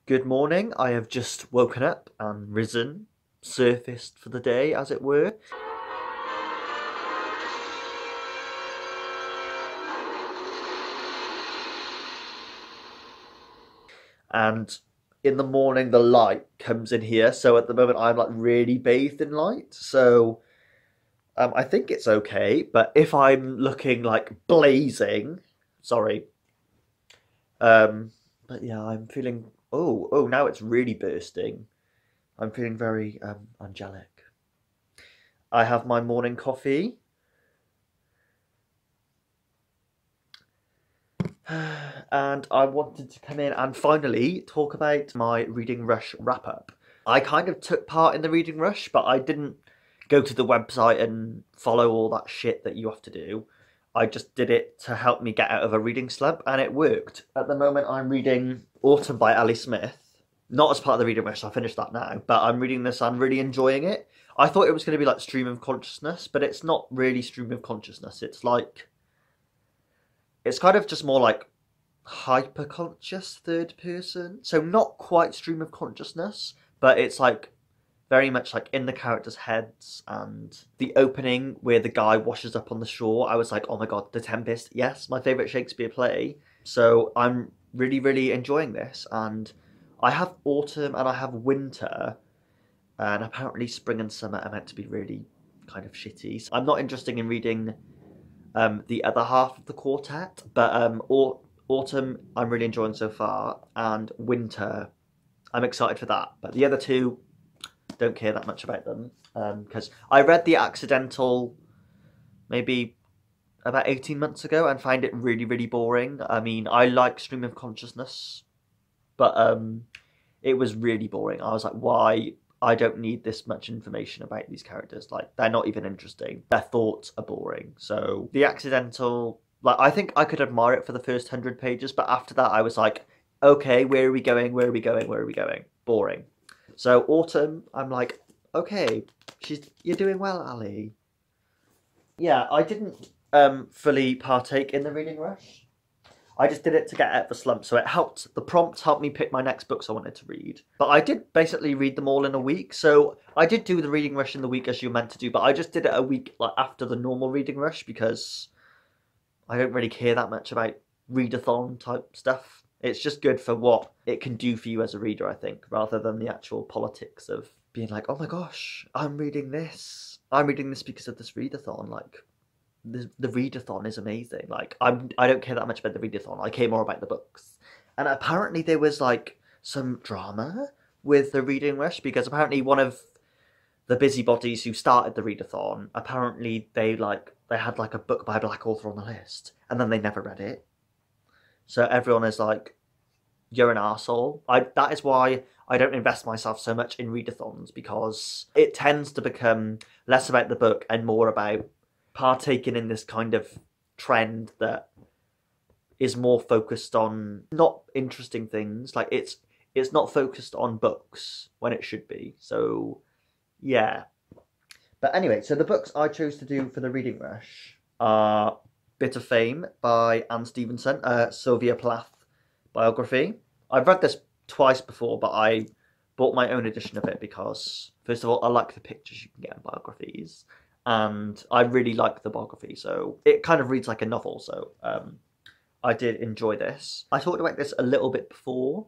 Good morning. I have just woken up and risen, surfaced for the day, as it were. And in the morning, the light comes in here. So at the moment, I'm like really bathed in light. So I think it's okay. But if I'm looking like blazing, sorry. But yeah, I'm feeling. Oh, now it's really bursting. I'm feeling very angelic. I have my morning coffee. And I wanted to come in and finally talk about my Reading Rush wrap-up. I kind of took part in the Reading Rush, but I didn't go to the website and follow all that shit that you have to do. I just did it to help me get out of a reading slump, and it worked. At the moment, I'm reading Autumn by Ali Smith. Not as part of the Reading Rush, I finished that now, but I'm reading this, I'm really enjoying it. I thought it was going to be like stream of consciousness, but it's not really stream of consciousness. It's kind of just more like hyper-conscious third person. So not quite stream of consciousness, but it's like very much like in the characters' heads. And the opening where the guy washes up on the shore, I was like, oh my god, The Tempest, yes, my favourite Shakespeare play. So I'm really, really enjoying this. And I have autumn and I have winter. And apparently spring and summer are meant to be really kind of shitty. So I'm not interested in reading the other half of the quartet, but autumn I'm really enjoying so far, and winter I'm excited for that. But the other two, don't care that much about them, because I read The Accidental maybe about 18 months ago and find it really, really boring. I mean, I like stream of consciousness, but it was really boring. I was like, why? I don't need this much information about these characters. Like, they're not even interesting. Their thoughts are boring. So The Accidental, like, I think I could admire it for the first 100 pages, but after that I was like, okay, where are we going? Where are we going? Where are we going? Boring. So Autumn, I'm like, okay, you're doing well, Ali. Yeah, I didn't fully partake in the Reading Rush. I just did it to get out of the slump, so it helped. The prompts helped me pick my next books I wanted to read. But I did basically read them all in a week, so I did do the Reading Rush in the week as you're meant to do, but I just did it a week like after the normal Reading Rush because I don't really care that much about readathon type stuff. It's just good for what it can do for you as a reader, I think, rather than the actual politics of being like, oh my gosh, I'm reading this. I'm reading this because of this readathon. Like, the readathon is amazing. Like, I don't care that much about the readathon. I care more about the books. And apparently there was like some drama with the Reading Rush because apparently one of the busybodies who started the readathon, apparently they had like a book by a black author on the list and then they never read it. So everyone is like, you're an arsehole. That is why I don't invest myself so much in readathons, because it tends to become less about the book and more about partaking in this kind of trend that is more focused on not interesting things. Like, it's not focused on books when it should be. So yeah. But anyway, so the books I chose to do for the Reading Rush are Bit of Fame by Anne Stevenson, Sylvia Plath biography. I've read this twice before, but I bought my own edition of it because, first of all, I like the pictures you can get in biographies, and I really like the biography, so it kind of reads like a novel, so I did enjoy this. I talked about this a little bit before,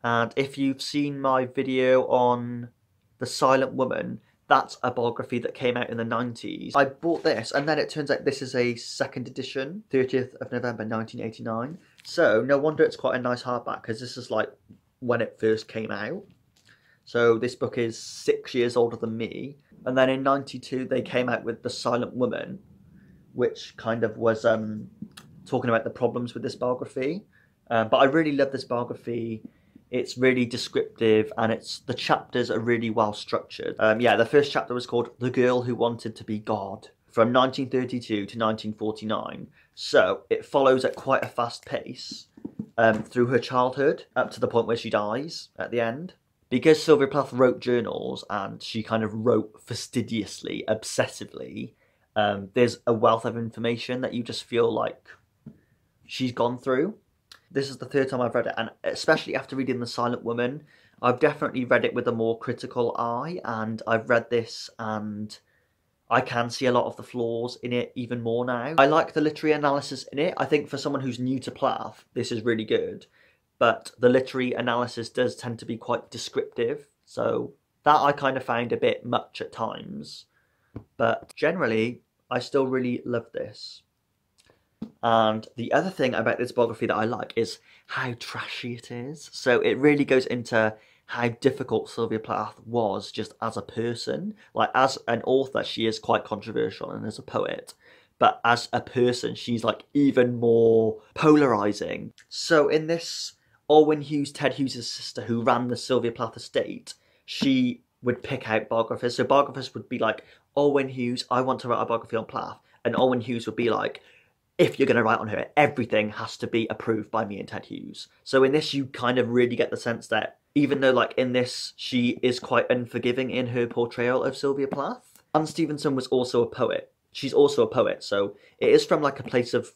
and if you've seen my video on The Silent Woman, that's a biography that came out in the 90s. I bought this, and then it turns out this is a second edition, 30th of November 1989. So no wonder it's quite a nice hardback, because this is like when it first came out. So this book is 6 years older than me. And then in 92 they came out with The Silent Woman, which kind of was talking about the problems with this biography. But I really love this biography. It's really descriptive, and the chapters are really well structured. Yeah, the first chapter was called The Girl Who Wanted to Be God, from 1932 to 1949. So it follows at quite a fast pace through her childhood up to the point where she dies at the end. Because Sylvia Plath wrote journals and she kind of wrote fastidiously, obsessively, there's a wealth of information that you just feel like she's gone through. this is the third time I've read it, and especially after reading The Silent Woman, I've definitely read it with a more critical eye, and I've read this and I can see a lot of the flaws in it even more now. I like the literary analysis in it. I think for someone who's new to Plath, this is really good, but the literary analysis does tend to be quite descriptive, so that I kind of found a bit much at times. But generally, I still really love this. And the other thing about this biography that I like is how trashy it is. So it really goes into how difficult Sylvia Plath was just as a person. Like, as an author, she is quite controversial, and as a poet. But as a person, she's like even more polarizing. So in this, Orwin Hughes, Ted Hughes' sister, who ran the Sylvia Plath estate, she would pick out biographers. So biographers would be like, Orwin Hughes, I want to write a biography on Plath. And Orwin Hughes would be like, if you're going to write on her, everything has to be approved by me and Ted Hughes. So in this, you kind of really get the sense that even though, like, in this, she is quite unforgiving in her portrayal of Sylvia Plath. Anne Stevenson was also a poet. She's also a poet, so it is from, like, a place of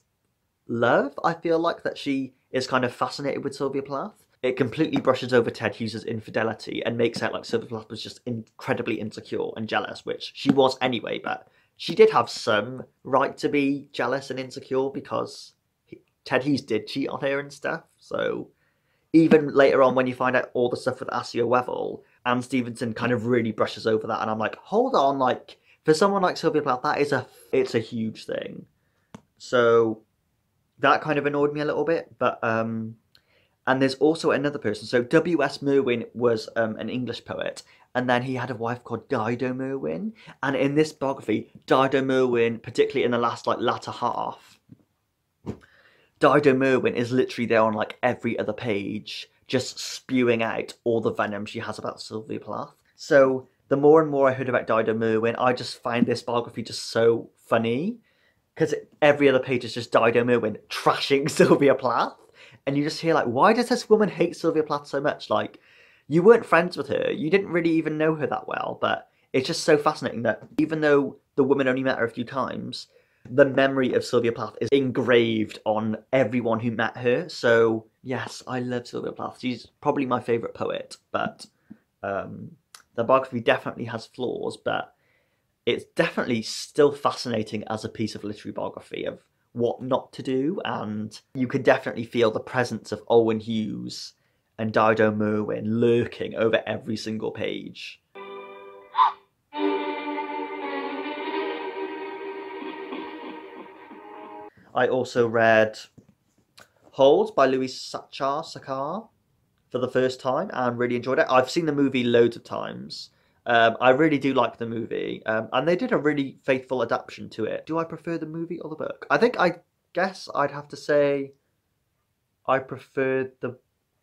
love, I feel like, that she is kind of fascinated with Sylvia Plath. It completely brushes over Ted Hughes' infidelity and makes out like Sylvia Plath was just incredibly insecure and jealous, which she was anyway, but she did have some right to be jealous and insecure because Ted Hughes did cheat on her and stuff. So even later on, when you find out all the stuff with Asio Wevel, Anne Stevenson kind of really brushes over that, and I'm like, hold on, like, for someone like Sylvia Plath, it's a huge thing. So that kind of annoyed me a little bit, but and there's also another person. So W.S. Merwin was an English poet, and then he had a wife called Dido Merwin. And in this biography, Dido Merwin, particularly in the last like latter half, Dido Merwin is literally there on like every other page, just spewing out all the venom she has about Sylvia Plath. So the more and more I heard about Dido Merwin, I just find this biography just so funny, because every other page is just Dido Merwin trashing Sylvia Plath. And you just hear, like, why does this woman hate Sylvia Plath so much? Like, you weren't friends with her. You didn't really even know her that well. But it's just so fascinating that even though the woman only met her a few times, the memory of Sylvia Plath is engraved on everyone who met her. So, yes, I love Sylvia Plath. She's probably my favourite poet. But the biography definitely has flaws. But it's definitely still fascinating as a piece of literary biography of what not to do, and you could definitely feel the presence of Owen Hughes and Dido Merwin lurking over every single page. I also read Hold by Louis Sachar for the first time and really enjoyed it. I've seen the movie loads of times. I really do like the movie, and they did a really faithful adaptation to it. Do I prefer the movie or the book? I guess I'd have to say I prefer the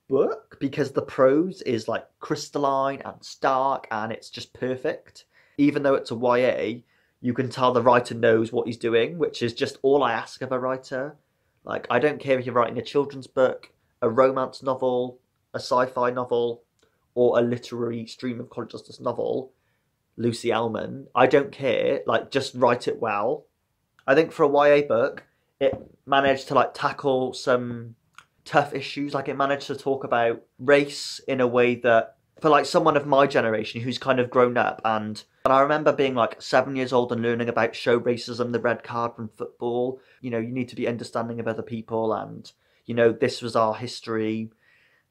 book, because the prose is like crystalline and stark and it's just perfect. Even though it's a YA, you can tell the writer knows what he's doing, which is just all I ask of a writer. Like, I don't care if you're writing a children's book, a romance novel, a sci-fi novel, or a literary stream of consciousness novel, Lucy Ellman, I don't care, like, just write it well. I think for a YA book, it managed to like tackle some tough issues. Like, it managed to talk about race in a way that, for like someone of my generation who's kind of grown up, and I remember being like 7 years old and learning about show racism, the red card from football. You know, you need to be understanding of other people, and, you know, this was our history.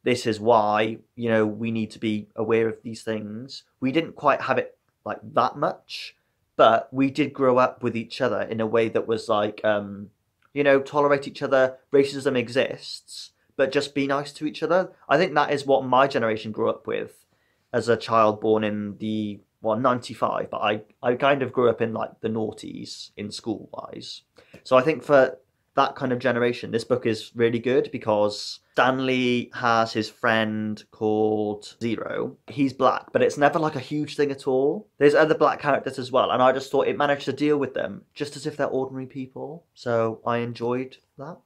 This is why, you know, we need to be aware of these things. We didn't quite have it like that much, but we did grow up with each other in a way that was like, you know, tolerate each other. Racism exists, but just be nice to each other. I think that is what my generation grew up with as a child born in the, well, 95, but I kind of grew up in like the noughties in school wise. So I think for that kind of generation, this book is really good, because Stanley has his friend called Zero. He's black, but it's never like a huge thing at all. There's other black characters as well, and I just thought it managed to deal with them just as if they're ordinary people. So I enjoyed that.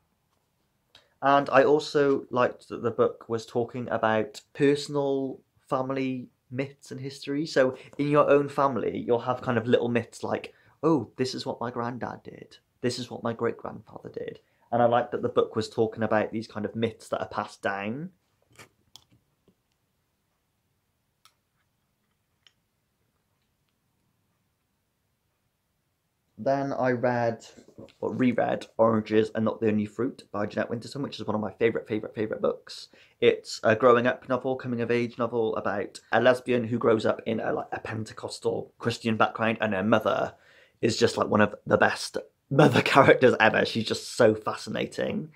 And I also liked that the book was talking about personal family myths and history. So in your own family, you'll have kind of little myths like, oh, this is what my granddad did. This is what my great-grandfather did. And I liked that the book was talking about these kind of myths that are passed down. Then I read, or reread, Oranges Are Not the Only Fruit by Jeanette Winterson, which is one of my favourite books. It's a growing up novel, coming of age novel about a lesbian who grows up in a Pentecostal Christian background, and her mother is just like one of the best mother characters ever. She's just so fascinating.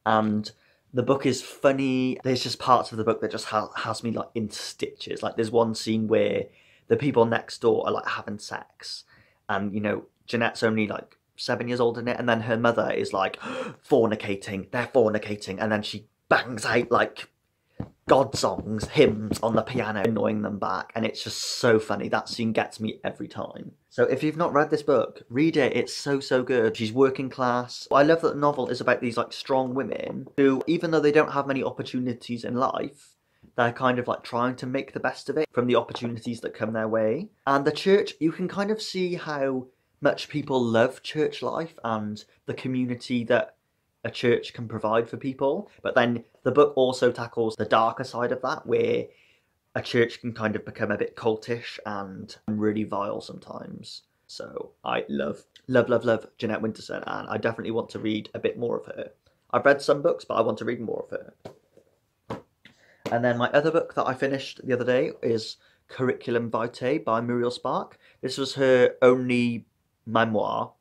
And the book is funny. There's just parts of the book that just has me like in stitches. Like there's one scene where the people next door are like having sex, and you know, Jeanette's only like 7 years old in it, and then her mother is like fornicating, they're fornicating, and then she bangs out like God songs, hymns on the piano, annoying them back, and it's just so funny. That scene gets me every time. So if you've not read this book, read it. It's so good. She's working class. I love that the novel is about these like strong women who, even though they don't have many opportunities in life, they're kind of like trying to make the best of it from the opportunities that come their way. And the church, you can kind of see how much people love church life and the community that a church can provide for people. But then the book also tackles the darker side of that, where a church can kind of become a bit cultish and really vile sometimes. So I love Jeanette Winterson, and I definitely want to read a bit more of her. I've read some books, but I want to read more of her. And then my other book that I finished the other day is Curriculum Vitae by Muriel Spark. This was her only memoir,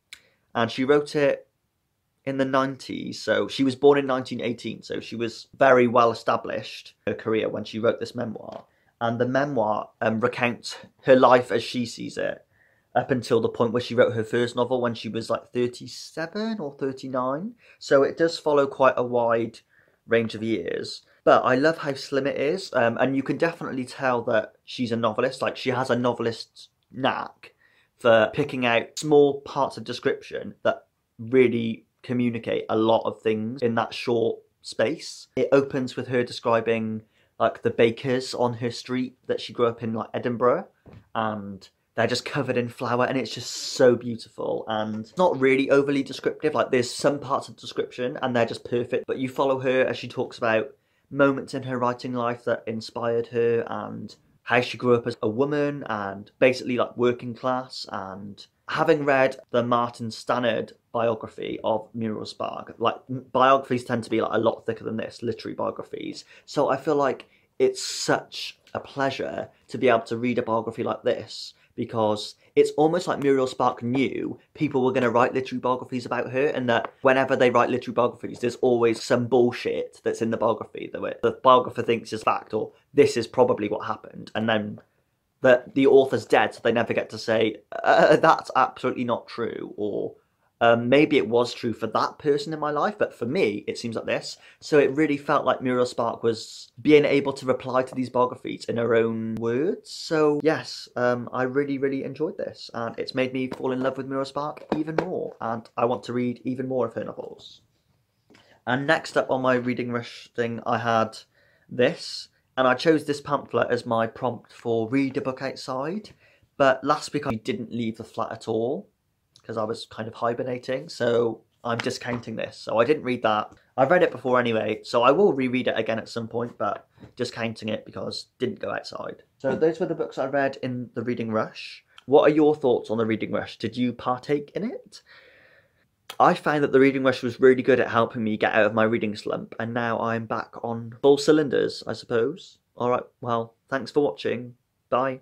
and she wrote it in the 90s, so she was born in 1918, so she was very well established in her career when she wrote this memoir. And the memoir recounts her life as she sees it up until the point where she wrote her first novel when she was like 37 or 39, so it does follow quite a wide range of years. But I love how slim it is, and you can definitely tell that she's a novelist. Like, she has a novelist's knack for picking out small parts of description that really communicate a lot of things in that short space. It opens with her describing like the bakers on her street that she grew up in, like Edinburgh, and they're just covered in flour, and it's just so beautiful. And it's not really overly descriptive. Like, there's some parts of description and they're just perfect, but you follow her as she talks about moments in her writing life that inspired her, and how she grew up as a woman and basically like working class. And having read the Martin Stannard biography of Muriel Spark, like biographies tend to be like a lot thicker than this, literary biographies. So I feel like it's such a pleasure to be able to read a biography like this, because it's almost like Muriel Spark knew people were going to write literary biographies about her, and that whenever they write literary biographies, there's always some bullshit that's in the biography that the biographer thinks is fact, or this is probably what happened, and then the author's dead, so they never get to say, that's absolutely not true, or maybe it was true for that person in my life, but for me, it seems like this. So it really felt like Muriel Spark was being able to reply to these biographies in her own words. So yes, I really enjoyed this, and it's made me fall in love with Muriel Spark even more, and I want to read even more of her novels. And next up on my reading rush thing, I had this, and I chose this pamphlet as my prompt for read a book outside. But last week I didn't leave the flat at all, because I was kind of hibernating, so I'm discounting this. So I didn't read that. I've read it before anyway, so I will reread it again at some point, but discounting it because didn't go outside. So those were the books I read in the reading rush. What are your thoughts on the reading rush? Did you partake in it? I found that the reading rush was really good at helping me get out of my reading slump, and now I'm back on full cylinders, I suppose. Alright, well, thanks for watching. Bye.